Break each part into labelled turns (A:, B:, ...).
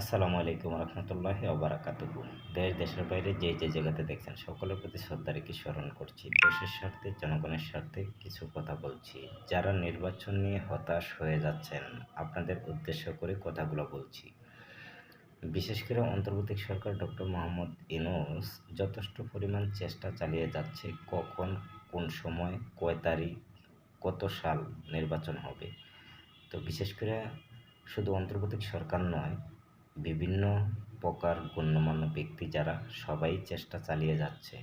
A: আসসালামু আলাইকুম রহমতুল্লাহি ওবারাকাতুহু। দেশের বাইরে যে জায়গাতে দেখছেন সকলের প্রতি শ্রদ্ধা রেখে স্মরণ করছি। দেশের স্বার্থে, জনগণের স্বার্থে কিছু কথা বলছি। যারা নির্বাচন নিয়ে হতাশ হয়ে যাচ্ছেন, আপনাদের উদ্দেশ্য করে কথাগুলো বলছি। বিশেষ করে অন্তর্বর্তী সরকার ডক্টর মোহাম্মদ ইউনূস যথেষ্ট পরিমাণ চেষ্টা চালিয়ে যাচ্ছে কখন, কোন সময়, কয় তারিখ, কত সাল নির্বাচন হবে। তো বিশেষ করে শুধু অন্তর্বর্তী সরকার নয়, বিভিন্ন প্রকার গণ্যমান্য ব্যক্তি যারা সবাই চেষ্টা চালিয়ে যাচ্ছে।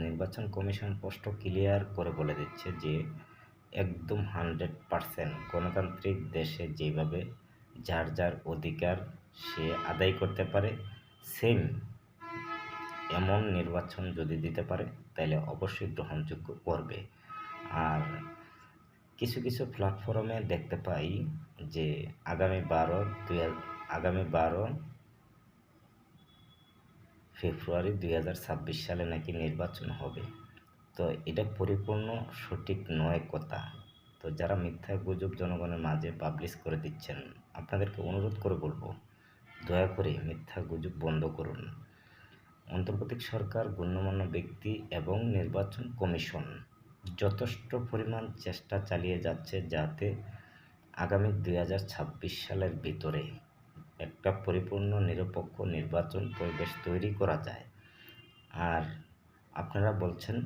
A: নির্বাচন কমিশন স্পষ্ট ক্লিয়ার করে বলে দিচ্ছে যে একদম 100% গণতান্ত্রিক দেশে যেভাবে যার যার অধিকার সে আদায় করতে পারে, সেম এমন নির্বাচন যদি দিতে পারে তাহলে অবশ্যই গ্রহণযোগ্য করবে। আর কিছু কিছু প্ল্যাটফর্মে দেখতে পাই যে আগামী 12 ফেব্রুয়ারি 2026 সালে নাকি নির্বাচন হবে। তো এটা পরিপূর্ণ সঠিক নয় কথা। তো যারা মিথ্যা গুজব জনগণের মাঝে পাবলিশ করে দিচ্ছেন, আপনাদেরকে অনুরোধ করে বলবো, দয়া করে মিথ্যা গুজব বন্ধ করুন। অন্তর্বর্তী সরকার, গণ্যমান্য ব্যক্তি এবং নির্বাচন কমিশন যথেষ্ট পরিমাণ চেষ্টা চালিয়ে যাচ্ছে যাতে আগামী 2026 সালের ভিতরে একটা পরিপূর্ণ নিরপেক্ষ নির্বাচন পরিবেশ তৈরি করা যায়। আর আপনারা বলছেন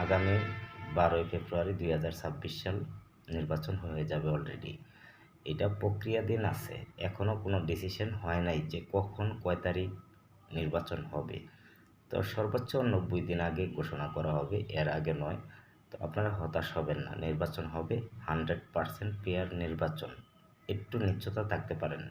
A: আগামী 12 ফেব্রুয়ারি 2026 সাল নির্বাচন হয়ে যাবে অলরেডি। এটা প্রক্রিয়াধীন আছে, এখনও কোনো ডিসিশন হয় নাই যে কখন কয় তারিখ নির্বাচন হবে। তো সর্বোচ্চ 90 দিন আগে ঘোষণা করা হবে, এর আগে নয়। তো আপনারা হতাশ হবেন না, নির্বাচন হবে 100% ফেয়ার নির্বাচন। একটু নিশ্চয়তা থাকতে পারেন।